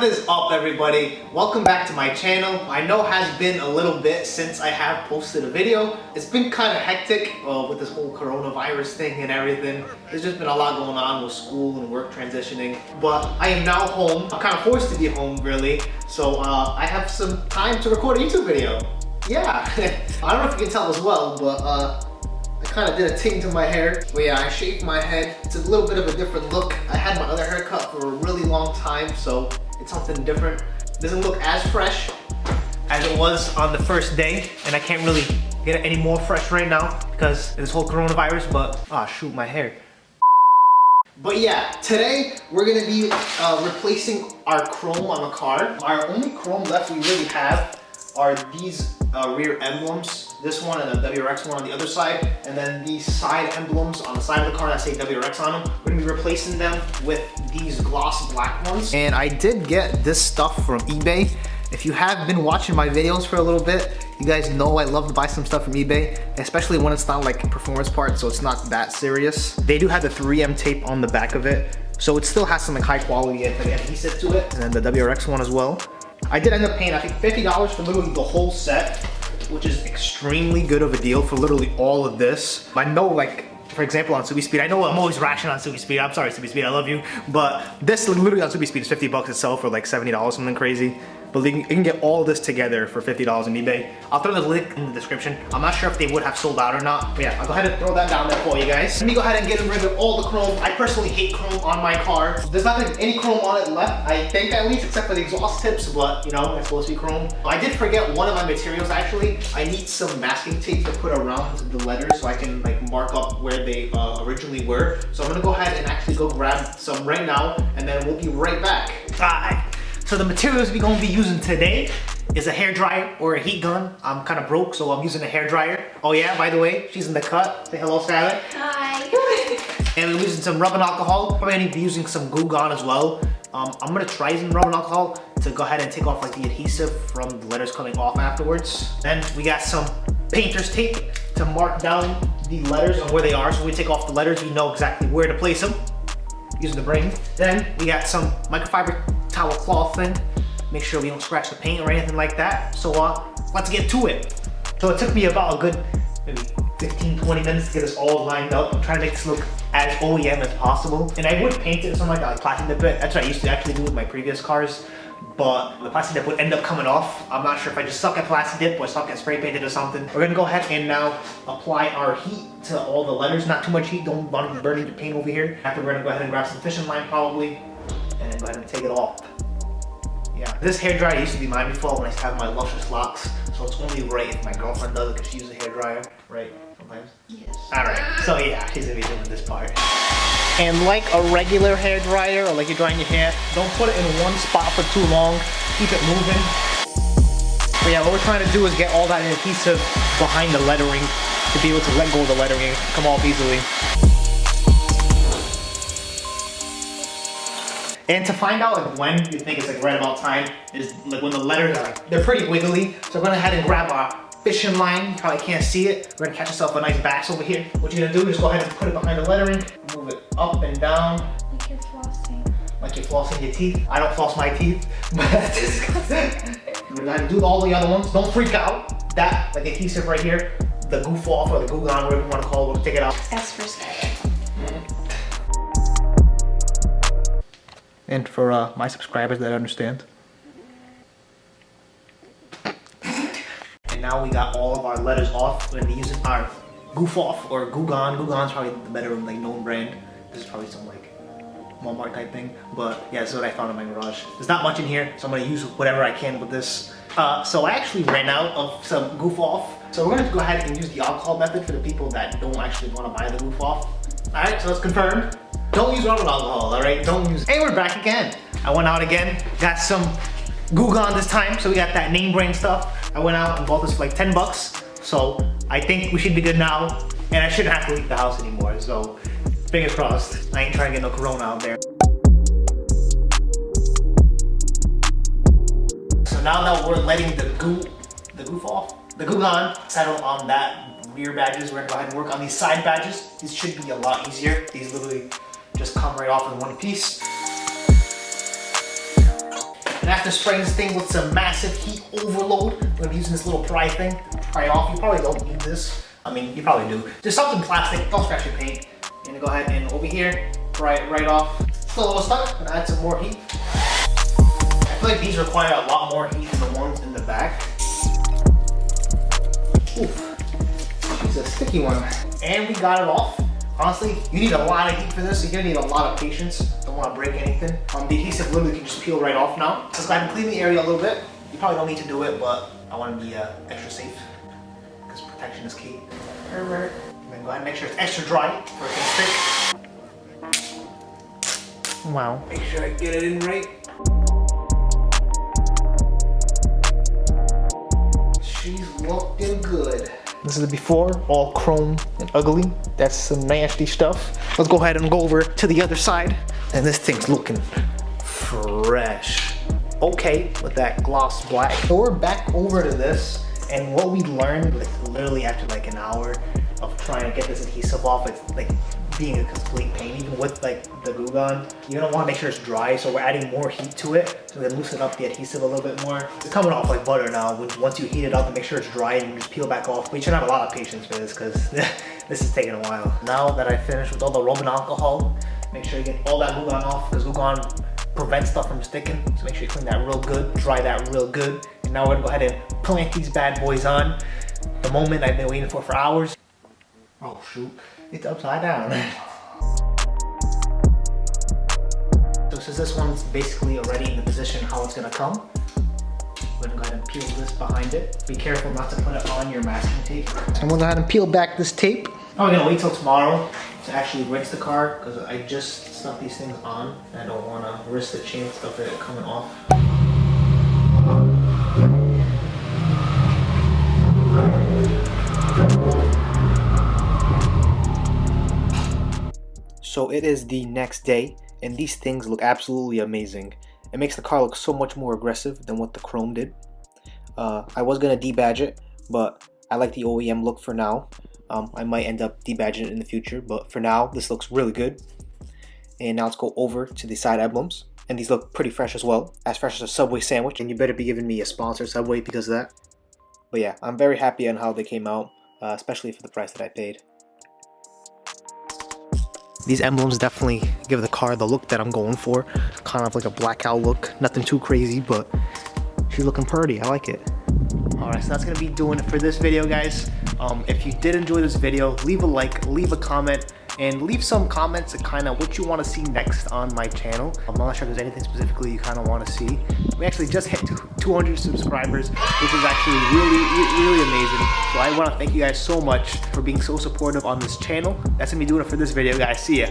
What is up, everybody? Welcome back to my channel. I know it has been a little bit since I have posted a video. It's been kind of hectic with this whole coronavirus thing and everything. There's just been a lot going on with school and work transitioning. But I am now home. I'm kind of forced to be home, really. So I have some time to record a YouTube video. Yeah, I don't know if you can tell as well, but I kind of did a ting to my hair. But yeah, I shaved my head. It's a little bit of a different look. I had my other haircut for a really long time, so it's something different. Doesn't look as fresh as it was on the first day, and I can't really get it any more fresh right now because of this whole coronavirus, but shoot, my hair. But yeah, today we're gonna be replacing our chrome on the car. Our only chrome left we really have are these rear emblems, this one and the WRX one on the other side, and then these side emblems on the side of the car that say WRX on them. We're gonna be replacing them with these gloss black ones. And I did get this stuff from eBay. If you have been watching my videos for a little bit, you guys know I love to buy some stuff from eBay, especially when it's not like a performance part, so it's not that serious. They do have the 3M tape on the back of it, so it still has some like high quality adhesive to it, and then the WRX one as well. I did end up paying, I think, $50 for literally the whole set, which is extremely good of a deal for literally all of this. I know, like, for example, on SUBIE Speed, I know I'm always rationing on SUBIE Speed. I'm sorry, SUBIE Speed, I love you. But this literally on SUBIE Speed is $50 itself, for like $70, something crazy. But you can get all this together for $50 on eBay. I'll throw the link in the description. I'm not sure if they would have sold out or not. But yeah, I'll go ahead and throw that down there for you guys. Let me go ahead and get rid of all the chrome. I personally hate chrome on my car. There's not gonna be any chrome on it left, I think, at least, except for the exhaust tips, but you know, it's supposed to be chrome. I did forget one of my materials, actually. I need some masking tape to put around the letters so I can like mark up where they originally were. So I'm gonna go ahead and actually go grab some right now, and then we'll be right back. Alright. So the materials we're gonna be using today is a hairdryer or a heat gun. I'm kind of broke, so I'm using a hairdryer. Oh yeah, by the way, she's in the cut. Say hello, Skylar. Hi. And we're using some rubbing alcohol. Probably gonna be using some Goo Gone as well. I'm gonna try using rubbing alcohol to go ahead and take off like the adhesive from the letters coming off afterwards. Then we got some painter's tape to mark down the letters and where they are. So when we take off the letters, we know exactly where to place them using the brain. Then we got some microfiber towel cloth thing. Make sure we don't scratch the paint or anything like that. So let's get to it. So it took me about a good maybe 15-20 minutes to get this all lined up. I'm trying to make this look as OEM as possible. And I would paint it or something like plastic dip it. That's what I used to actually do with my previous cars. But the plastic dip would end up coming off. I'm not sure if I just suck at plastic dip or suck at spray painted or something. We're gonna go ahead and now apply our heat to all the letters. Not too much heat, don't want to be burning the paint over here. After we're gonna go ahead and grab some fishing line probably, and go ahead and take it off. Yeah, this hairdryer used to be mine before when I used to have my luscious locks. So it's only right if my girlfriend does it because she uses a hairdryer, right? Sometimes? Yes. Alright, so yeah, she's gonna be doing this part. And like a regular hair dryer or like you're drying your hair, don't put it in one spot for too long. Keep it moving. But yeah, what we're trying to do is get all that adhesive behind the lettering to be able to let go of the lettering and come off easily. And to find out like when you think it's like right about time is like when the letters are like, they're pretty wiggly. So we're gonna head and grab our fishing line. You probably can't see it. We're gonna catch yourself a nice bass over here. What you're gonna do is go ahead and put it behind the lettering, move it up and down. Like you're flossing. Like you're flossing your teeth. I don't floss my teeth, but we're gonna do all the other ones. Don't freak out. That like adhesive right here, the goof off or the Goo Gone, whatever you wanna call it, we'll take it out. That's for Skylar. And for my subscribers that understand. And now we got all of our letters off. We're gonna be using our goof off or Goo Gone. Goo Gone's probably the better like known brand. This is probably some like Walmart type thing. But yeah, this is what I found in my garage. There's not much in here, so I'm gonna use whatever I can with this. So I actually ran out of some goof off. So we're gonna go ahead and use the alcohol method for the people that don't actually wanna buy the goof off. All right, so it's confirmed. Don't use rubbing alcohol, all right? Don't use it. Hey, we're back again. I went out again, got some Goo Gone this time, so we got that name brand stuff. I went out and bought this for like 10 bucks. So I think we should be good now, and I shouldn't have to leave the house anymore, so fingers crossed. I ain't trying to get no corona out there. So now that we're letting the Goo Gone settle on that rear badges, we're gonna go ahead and work on these side badges. These should be a lot easier. These literally just come right off in one piece. And after spraying this thing with some massive heat overload, I'm gonna be using this little pry thing. Pry off. You probably don't need this. I mean, you probably do. Just something plastic. Don't scratch your paint. And go ahead and over here, pry it right off. Still a little stuck. Gonna add some more heat. I feel like these require a lot more heat than the ones in the back. Oof. It's a sticky one. And we got it off. Honestly, you need a lot of heat for this, so you're gonna need a lot of patience. Don't wanna break anything. The adhesive literally can just peel right off now. So let's go ahead and clean the area a little bit. You probably don't need to do it, but I wanna be extra safe, because protection is key. And then go ahead and make sure it's extra dry for it can stick. Wow. Make sure I get it in right. She's looking good. This is the before, all chrome and ugly. That's some nasty stuff. Let's go ahead and go over to the other side. And this thing's looking fresh. Okay, with that gloss black. So we're back over to this. And what we learned, like literally after like an hour of trying to get this adhesive off, it's like being a complete pain. Even with like the glue gun, you're gonna wanna make sure it's dry. So we're adding more heat to it so we can loosen up the adhesive a little bit more. It's coming off like butter now. Once you heat it up and make sure it's dry and you just peel back off. But you should have a lot of patience for this because this is taking a while. Now that I finished with all the rubbing alcohol, make sure you get all that glue gun off because glue gun prevents stuff from sticking. So make sure you clean that real good, dry that real good. And now we're gonna go ahead and plant these bad boys on. The moment I've been waiting for hours. Oh shoot, it's upside down. So since this one's basically already in the position how it's gonna come, we're gonna go ahead and peel this behind it. Be careful not to put it on your masking tape. So I'm gonna go ahead and peel back this tape. I'm gonna wait till tomorrow to actually rinse the car because I just stuck these things on and I don't wanna risk the chance of it coming off. So it is the next day and these things look absolutely amazing. It makes the car look so much more aggressive than what the chrome did. I was gonna debadge it, but I like the OEM look for now. I might end up debadging it in the future, but for now this looks really good. And now let's go over to the side emblems. And these look pretty fresh as well, as fresh as a Subway sandwich. And you better be giving me a sponsor, Subway, because of that. But yeah, I'm very happy on how they came out, especially for the price that I paid. These emblems definitely give the car the look that I'm going for. Kind of like a black cow look. Nothing too crazy, but she's looking pretty. I like it. Alright, so that's going to be doing it for this video, guys. If you did enjoy this video, leave a like, leave a comment, and leave some comments of kind of what you want to see next on my channel. I'm not sure if there's anything specifically you kind of want to see. We actually just hit 200 subscribers, which is actually really amazing. So I want to thank you guys so much for being so supportive on this channel. That's gonna be doing it for this video, guys. See ya.